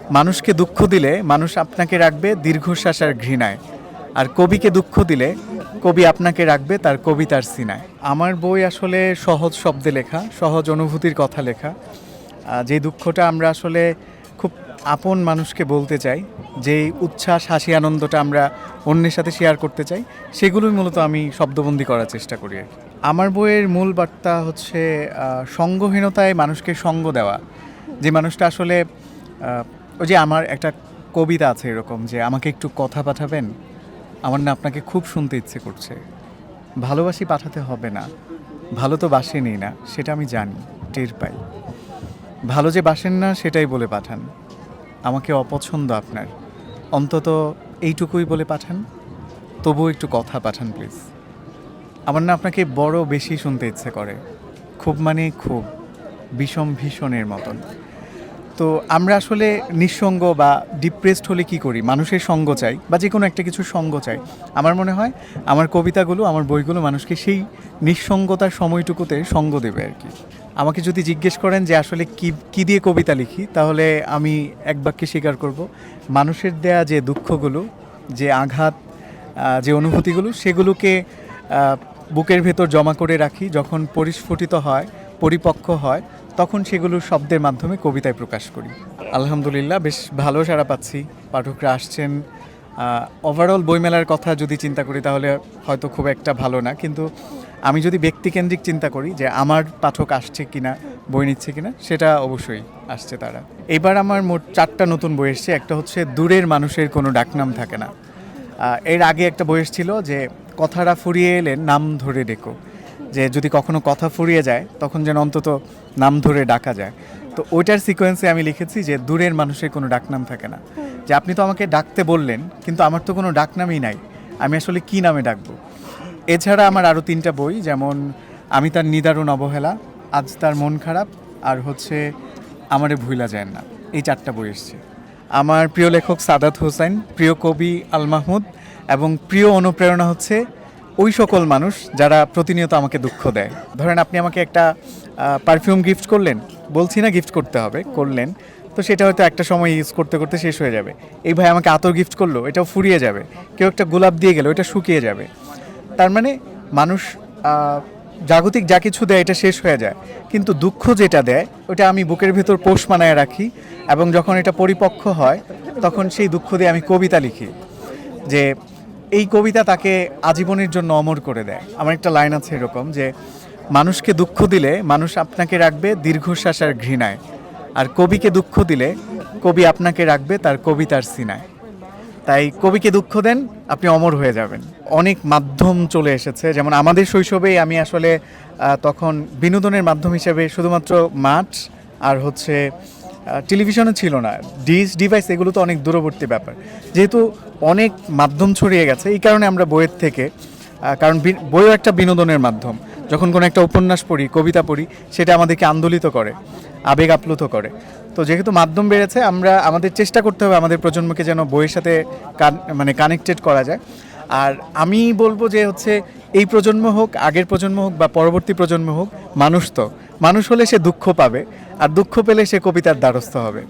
মানুষকে দুঃখ দিলে মানুষ আপনাকে রাখবে দীর্ঘশ্বাস আর ঘৃণায়, আর কবিকে দুঃখ দিলে কবি আপনাকে রাখবে তার কবিতার সিনায়। আমার বই আসলে সহজ শব্দে লেখা, সহজ অনুভূতির কথা লেখা। যে দুঃখটা আমরা আসলে খুব আপন মানুষকে বলতে চাই, যেই উচ্ছ্বাস হাসি আনন্দটা আমরা অন্যের সাথে শেয়ার করতে চাই, সেগুলোই মূলত আমি শব্দবন্দি করার চেষ্টা করি আর কি। আমার বইয়ের মূল বার্তা হচ্ছে সঙ্গহীনতায় মানুষকে সঙ্গ দেওয়া। যে মানুষটা আসলে ওই যে আমার একটা কবিতা আছে এরকম, যে আমাকে একটু কথা পাঠাবেন, আমার না আপনাকে খুব শুনতে ইচ্ছে করছে। ভালোবাসি পাঠাতে হবে না, ভালো তো বাসেনি না, সেটা আমি জানি, টের পাই। ভালো যে বাসেন না সেটাই বলে পাঠান, আমাকে অপছন্দ আপনার, অন্তত এইটুকুই বলে পাঠান, তবুও একটু কথা পাঠান প্লিজ। আমার না আপনাকে বড় বেশি শুনতে ইচ্ছে করে, খুব মানে খুব, বিষম ভীষণের মতন। তো আমরা আসলে নিঃসঙ্গ বা ডিপ্রেসড হলে কি করি? মানুষের সঙ্গ চাই, বা যে কোনো একটা কিছুর সঙ্গ চাই। আমার মনে হয় আমার কবিতাগুলো, আমার বইগুলো মানুষকে সেই নিঃসঙ্গতার সময়টুকুতে সঙ্গ দেবে আর কি। আমাকে যদি জিজ্ঞেস করেন যে আসলে কী দিয়ে কবিতা লিখি, তাহলে আমি এক বাক্যে স্বীকার করব, মানুষের দেয়া যে দুঃখগুলো, যে আঘাত, যে অনুভূতিগুলো, সেগুলোকে বুকের ভেতর জমা করে রাখি। যখন পরিস্ফুটিত হয়, পরিপক্ক হয়, তখন সেগুলো শব্দের মাধ্যমে কবিতায় প্রকাশ করি। আলহামদুলিল্লাহ, বেশ ভালো সাড়া পাচ্ছি, পাঠকরা আসছেন। ওভারঅল বইমেলার কথা যদি চিন্তা করি তাহলে হয়তো খুব একটা ভালো না, কিন্তু আমি যদি ব্যক্তিকেন্দ্রিক চিন্তা করি যে আমার পাঠক আসছে কিনা, বই নিচ্ছে কিনা, সেটা অবশ্যই আসছে তারা। এবার আমার মোট 4টা নতুন বই এসছে। একটা হচ্ছে দূরের মানুষের কোনো ডাকনাম থাকে না। এর আগে একটা বই এসেছিল যে কথাটা ফুরিয়ে এলে নাম ধরে ডেকো, যে যদি কখনো কথা ফুরিয়ে যায় তখন যেন অন্তত নাম ধরে ডাকা যায়। তো ওইটার সিকোয়েন্সে আমি লিখেছি যে দূরের মানুষের কোনো ডাকনাম থাকে না, যে আপনি তো আমাকে ডাকতে বললেন, কিন্তু আমার তো কোনো ডাকনামই নাই, আমি আসলে কি নামে ডাকবো। এছাড়া আমার আরও 3টা বই, যেমন আমি তার নিদারুণ অবহেলা, আজ তার মন খারাপ, আর হচ্ছে আমারে ভুইলা যায় না। এই 4টা বই এসছে। আমার প্রিয় লেখক সাদাত হোসেন, প্রিয় কবি আল মাহমুদ, এবং প্রিয় অনুপ্রেরণা হচ্ছে ওই সকল মানুষ যারা প্রতিনিয়ত আমাকে দুঃখ দেয়। ধরেন আপনি আমাকে একটা পারফিউম গিফট করলেন, বলছি না গিফট করতে হবে, করলেন, তো সেটা হয়তো একটা সময় ইউজ করতে করতে শেষ হয়ে যাবে। এই ভাই আমাকে আতর গিফট করলো, এটাও ফুরিয়ে যাবে। কেউ একটা গোলাপ দিয়ে গেল, এটা শুকিয়ে যাবে। তার মানে মানুষ জাগতিক যা কিছু দেয় এটা শেষ হয়ে যায়, কিন্তু দুঃখ যেটা দেয় ওটা আমি বুকের ভেতর পোষ মানায় রাখি, এবং যখন এটা পরিপক্ক হয় তখন সেই দুঃখ দিয়ে আমি কবিতা লিখি, যে এই কবিতা তাকে আজীবনের জন্য অমর করে দেয়। আমার একটা লাইন আছে এরকম, যে মানুষকে দুঃখ দিলে মানুষ আপনাকে রাখবে দীর্ঘশ্বাস আর ঘৃণায়, আর কবিকে দুঃখ দিলে কবি আপনাকে রাখবে তার কবিতার সিনায়। তাই কবিকে দুঃখ দেন, আপনি অমর হয়ে যাবেন। অনেক মাধ্যম চলে এসেছে, যেমন আমাদের শৈশবেই আমি আসলে তখন বিনোদনের মাধ্যম হিসেবে শুধুমাত্র মাঠ আর হচ্ছে টেলিভিশনও ছিল না, ডিভাইস, এগুলো তো অনেক দূরবর্তী ব্যাপার। যেহেতু অনেক মাধ্যম ছড়িয়ে গেছে, এই কারণে আমরা বইয়ের থেকে, কারণ বইও একটা বিনোদনের মাধ্যম, যখন কোনো একটা উপন্যাস পড়ি, কবিতা পড়ি, সেটা আমাদেরকে আন্দোলিত করে, আবেগ আপ্লুত করে। তো যেহেতু মাধ্যম বেড়েছে, আমাদের চেষ্টা করতে হবে আমাদের প্রজন্মকে যেন বইয়ের সাথে কানেক্টেড করা যায়। আর আমি বলবো যে হচ্ছে এই প্রজন্ম হোক, আগের প্রজন্ম হোক, বা পরবর্তী প্রজন্ম হোক, মানুষ হলে সে দুঃখ পাবে, আর দুঃখ পেলে সে কবিতার দ্বারস্থ হবে।